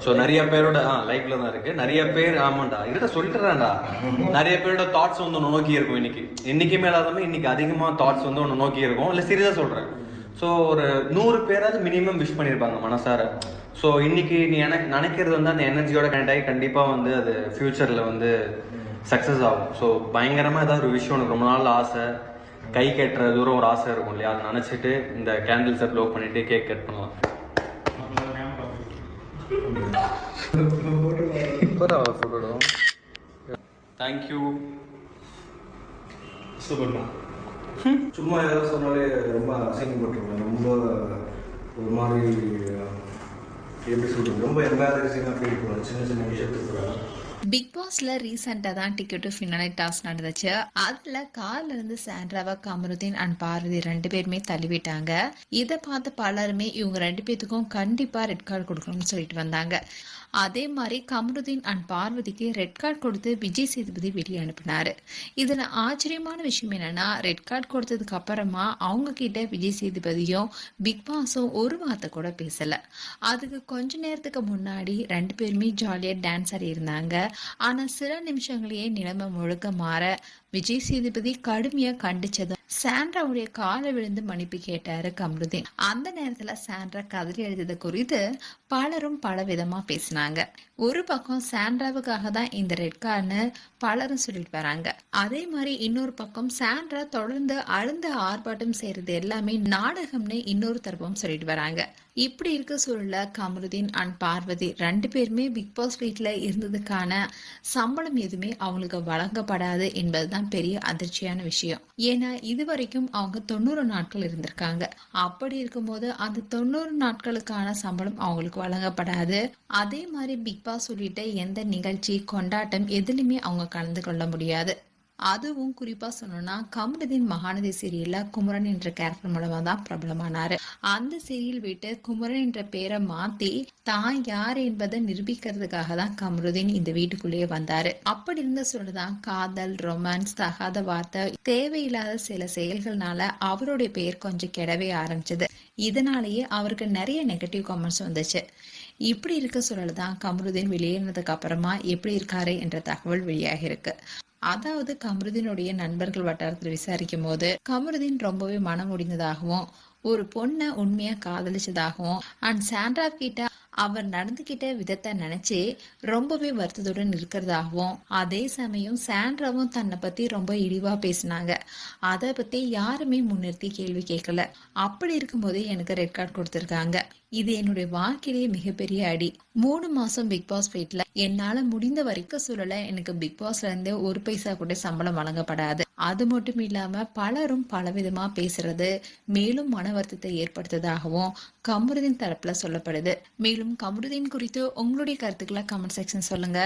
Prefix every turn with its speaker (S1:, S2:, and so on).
S1: So நிறைய பேரோட லைஃப்ல தான் இருக்கு. நிறைய பேர் ஆமாண்டா இருக்க சொல்லிட்டுறான்டா. நிறைய பேரோட தாட்ஸ் வந்து ஒன்று நோக்கி இருக்கும். இன்னைக்குமே இல்லாதமே இன்னைக்கு அதிகமாக தாட்ஸ் வந்து ஒன்று நோக்கி இருக்கும். இல்லை சீரியஸாக சொல்கிறேன். ஸோ ஒரு 100 பேராவது மினிமம் விஷ் பண்ணியிருப்பாங்க மனசார. ஸோ இன்னைக்கு நீ எனக்கு நினைக்கிறது வந்து அந்த எனர்ஜியோட கனெக்ட் ஆகி கண்டிப்பாக வந்து அது ஃபியூச்சரில் வந்து சக்ஸஸ் ஆகும். ஸோ பயங்கரமாக ஏதாவது ஒரு விஷயம் உனக்கு ரொம்ப நாள் ஆசை, கை கட்டுற தூரம் ஒரு ஆசை இருக்கும் இல்லையா, அதை நினச்சிட்டு இந்த கேண்டில்ஸை ப்ளோ பண்ணிட்டு கேக் கட் பண்ணலாம். தேங்க்யூ.
S2: சூப்பர்ண்ணா. சும்மா ஏதாவது சொன்னாலே ரொம்ப அசிங்கப்பட்டுருவேன். ரொம்ப ஒரு மாதிரி எப்படி சொல்கிறது, ரொம்ப எம்பாரசிங்காக ஃபீல் பண்ணுவேன் சின்ன சின்ன விஷயத்துக்கு.
S3: பிக் பாஸ்ல ரீசெண்டா தான் டிக்கெட் டு ஃபினாலே டாஸ்க் நடந்துச்சு. அதுல கார்ல இருந்து சாண்ட்ராவை கமருதீன் அண்ட் பார்வதி 2 பேருமே தள்ளிவிட்டாங்க. இதை பார்த்து பலருமே இவங்க 2 பேத்துக்கும் கண்டிப்பா ரெட் கார்டு கொடுக்கணும்னு சொல்லிட்டு வந்தாங்க. அதே மாதிரி கமருதீன் அண்ட் பார்வதிக்கு ரெட் கார்டு கொடுத்து விஜய் சேதுபதி வெளியே அனுப்பினாரு. இதுல ஆச்சரியமான விஷயம் என்னன்னா, ரெட் கார்டு கொடுத்ததுக்கு அப்புறமா அவங்க கிட்ட விஜய் சேதுபதியும் பிக் பாஸும் ஒரு வார்த்தை கூட பேசல. அதுக்கு கொஞ்ச நேரத்துக்கு முன்னாடி 2 பேருமே ஜாலியா டான்ஸ் ஆடி இருந்தாங்க. ஆனா சில நிமிஷங்களையே நிலைமை முழுக்க மாற விஜய் சேதுபதி கடுமையா கண்டிச்சதும் சாண்ட்ராவுடைய காலை விழுந்து மன்னிப்பு கேட்டாரு கமருதீன். அந்த நேரத்துல சாண்ட்ரா கதறி எழுதியது குறித்து பலரும் பல விதமா பேசினாங்க. ஒரு பக்கம் சாண்ட்ராவுக்காக தான் இந்த ரெட் கார்டுன்னு பலரும் சொல்லிட்டு வராங்க. அதே மாதிரி இன்னொரு பக்கம் சாண்ட்ரா தொடர்ந்து அழுந்த ஆர்ப்பாட்டம் செய்யறது எல்லாமே நாடகம்னு இன்னொரு தரப்பும் சொல்லிட்டு வராங்க. இப்படி இருக்க சூழல கமருதீன் அண்ட் பார்வதி 2 பேருமே பிக் பாஸ் வீட்ல இருந்ததுக்கான சம்பளம் எதுவுமே அவங்களுக்கு வழங்கப்படாது என்பதுதான் பெரிய அதிர்ச்சியான விஷயம். ஏன்னா இதுவரைக்கும் அவங்க 90 நாட்கள் இருந்திருக்காங்க. அப்படி இருக்கும்போது அந்த 90 நாட்களுக்கான சம்பளம் அவங்களுக்கு வழங்கப்படாது. அதே மாதிரி பிக் பாஸ் சொல்லிட்டு எந்த நிகழ்ச்சி கொண்டாட்டம் எதுலையுமே அவங்க கலந்து கொள்ள முடியாது. அதுவும் குறிப்பா சொல்லணும்னா கமருதீன் மகாநதி சீரியல்ல குமரன் என்ற கேரக்டர் மூலமா தான் பிரபலமானாரு. அந்த சீரியல் விட்டு குமரன் என்ற பேரை மாத்தி தான் யார் என்பதை நிரூபிக்கிறதுக்காக தான் கமருதீன் இந்த வீட்டுக்குள்ளேயே வந்தாரு. அப்படி இருந்த சொல்லதான் காதல், ரொமான்ஸ், தகாத வார்த்தை, தேவையில்லாத சில செயல்கள்னால அவருடைய பெயர் கொஞ்சம் கெடவே ஆரம்பிச்சது. இதனாலேயே அவருக்கு நிறைய நெகட்டிவ் கமெண்ட்ஸ் வந்துச்சு. இப்படி இருக்க சொல்லதான் கமருதீன் வெளியேறினதுக்கு அப்புறமா எப்படி இருக்காரு என்ற தகவல் வெளியாகி இருக்கு. அதாவது கமருதீனுடைய நண்பர்கள் வட்டாரத்தில் விசாரிக்கும் போது கமருதீன் ரொம்பவே மனம் முடிந்ததாகவும் ஒரு பொண்ணை உண்மையா காதலிச்சதாகவும் அண்ட் சாண்ட்ரா கிட்ட அவர் நடந்துகிட்ட விதத்தை நினைச்சு ரொம்பவே வருத்தத்துடன் இருக்கிறதாகவும், அதே சமயம் சாண்ட்ராவும் தன்னை பத்தி ரொம்ப இழிவா பேசினாங்க. அதை பத்தி யாருமே முன்னிறுத்தி கேள்வி கேட்கல. அப்படி இருக்கும்போது எனக்கு ரெட் கார்டு கொடுத்திருக்காங்க. இது என்னுடைய வாழ்க்கையிலேயே மிகப்பெரிய அடி. 3 மாசம் பிக் பாஸ் வீட்ல என்னால முடிந்த வரைக்கும் சொல்லல. எனக்கு பிக் பாஸ்ல இருந்து ஒரு பைசா கூட சம்பளம் வழங்கப்படாது. அது மட்டும் இல்லாம பலரும் பலவிதமா பேசுறது மேலும் மன வருத்தத்தை ஏற்படுத்ததாகவும் கமருதீன் தரப்புல சொல்லப்படுது. மேலும் கமருதீன் குறித்து உங்களுடைய கருத்துக்களை கமெண்ட் செக்ஷன் சொல்லுங்க.